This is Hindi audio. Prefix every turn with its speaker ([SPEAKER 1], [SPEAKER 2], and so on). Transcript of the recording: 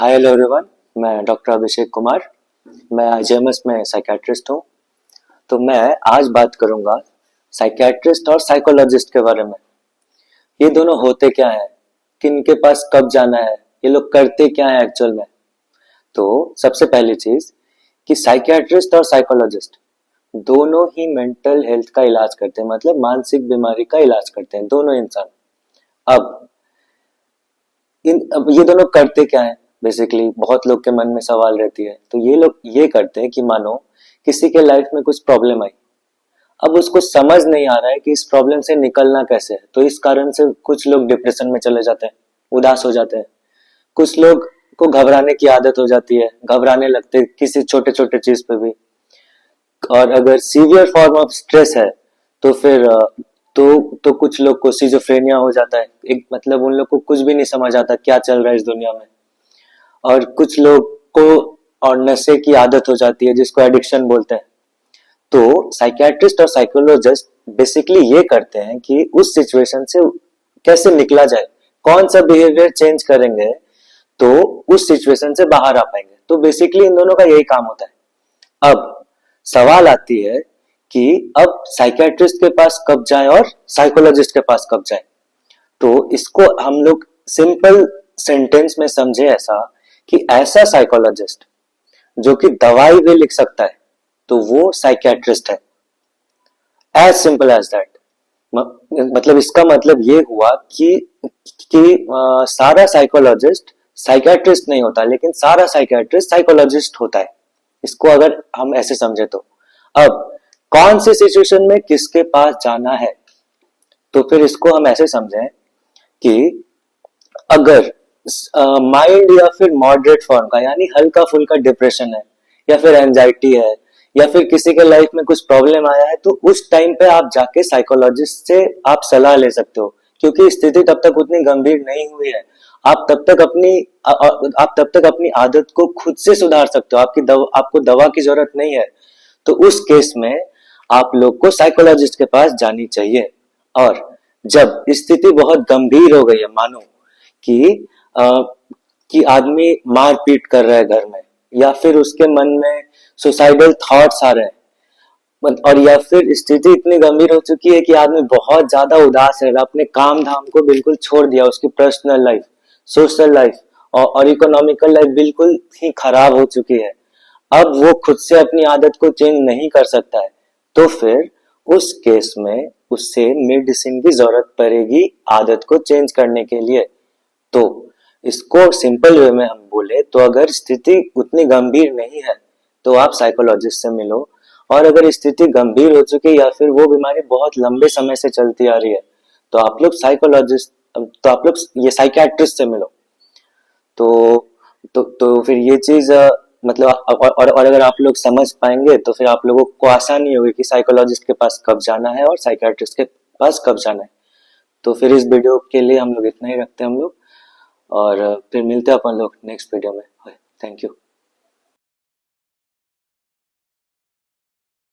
[SPEAKER 1] Hi hello everyone. मैं डॉक्टर अभिषेक कुमार। मैं आईजीएमएस में साइकियाट्रिस्ट हूँ। तो मैं आज बात करूँगा साइकियाट्रिस्ट और साइकोलॉजिस्ट के बारे में। ये दोनों होते क्या है, किनके पास कब जाना है, ये लोग करते क्या है एक्चुअल में। तो सबसे पहली चीज कि साइकियाट्रिस्ट और साइकोलॉजिस्ट दोनों ही मेंटल हेल्थ का इलाज करते हैं, मतलब मानसिक बीमारी का इलाज करते हैं दोनों इंसान। अब ये दोनों करते क्या है, बेसिकली बहुत लोग के मन में सवाल रहती है। तो ये लोग ये करते हैं कि मानो किसी के लाइफ में कुछ प्रॉब्लम आई, अब उसको समझ नहीं आ रहा है कि इस प्रॉब्लम से निकलना कैसे है। तो इस कारण से कुछ लोग डिप्रेशन में चले जाते हैं, उदास हो जाते हैं। कुछ लोग को घबराने की आदत हो जाती है, घबराने लगते हैं किसी छोटे छोटे चीज पे भी। और अगर सीवियर फॉर्म ऑफ स्ट्रेस है तो फिर तो कुछ लोग को सिजोफ्रेनिया हो जाता है। एक मतलब उन लोग को कुछ भी नहीं समझ आता क्या चल रहा है इस दुनिया में। और कुछ लोग को और नशे की आदत हो जाती है, जिसको एडिक्शन बोलते हैं। तो साइकियाट्रिस्ट और साइकोलॉजिस्ट बेसिकली ये करते हैं कि उस सिचुएशन से कैसे निकला जाए, कौन सा बिहेवियर चेंज करेंगे तो उस सिचुएशन से बाहर आ पाएंगे। तो बेसिकली इन दोनों का यही काम होता है। अब सवाल आती है कि अब साइकियाट्रिस्ट के पास कब जाए और साइकोलॉजिस्ट के पास कब जाए। तो इसको हम लोग सिंपल सेंटेंस में समझे ऐसा कि ऐसा साइकोलॉजिस्ट जो कि दवाई भी लिख सकता है तो वो साइकियाट्रिस्ट है। As simple as that. मतलब इसका मतलब ये हुआ कि सारा साइकोलॉजिस्ट साइकियाट्रिस्ट नहीं होता, लेकिन सारा साइकियाट्रिस्ट साइकोलॉजिस्ट होता है। इसको अगर हम ऐसे समझे तो अब कौन सी सिचुएशन में किसके पास जाना है, तो फिर इसको हम ऐसे समझें कि अगर माइल्ड या फिर मॉडरेट फॉर्म का, यानी हल्का फुल्का डिप्रेशन है या फिर एंजाइटी है या फिर किसी के लाइफ में कुछ प्रॉब्लम आया है, तो उस टाइम पे आप जाके साइकोलॉजिस्ट से आप सलाह ले सकते हो, क्योंकि स्थिति तब तक उतनी गंभीर नहीं हुई है। आप तब तक अपनी आदत को खुद से सुधार सकते हो। आपको दवा की जरूरत नहीं है। तो उस केस में आप लोग को साइकोलॉजिस्ट के पास जानी चाहिए। और जब स्थिति बहुत गंभीर हो गई है, मानो कि कि आदमी मारपीट कर रहा है घर में, या फिर उसके मन में सुसाइडल थॉट्स आ रहे हैं, और या फिर स्थिति इतनी गंभीर हो चुकी है कि आदमी बहुत ज्यादा उदास है, अपने काम धाम को बिल्कुल छोड़ दिया, उसकी पर्सनल लाइफ, सोशल लाइफ और इकोनॉमिकल लाइफ बिल्कुल ही खराब हो चुकी है। अब वो खुद से अपनी आदत को चेंज नहीं कर सकता है, तो फिर उस केस में उससे मेडिसिन की जरूरत पड़ेगी आदत को चेंज करने के लिए। तो इसको सिंपल वे में हम बोले तो अगर स्थिति उतनी गंभीर नहीं है तो आप साइकोलॉजिस्ट से मिलो, और अगर स्थिति गंभीर हो चुकी है या फिर वो बीमारी बहुत लंबे समय से चलती आ रही है तो आप लोग ये साइकियाट्रिस्ट से मिलो। तो तो फिर ये चीज मतलब और अगर आप लोग समझ पाएंगे तो फिर आप लोगों को आसानी होगी कि साइकोलॉजिस्ट के पास कब जाना है और साइकियाट्रिस्ट के पास कब जाना है। तो फिर इस वीडियो के लिए हम लोग इतना ही रखते हैं हम लोग, और फिर मिलते हैं अपन लोग नेक्स्ट वीडियो में। Thank you.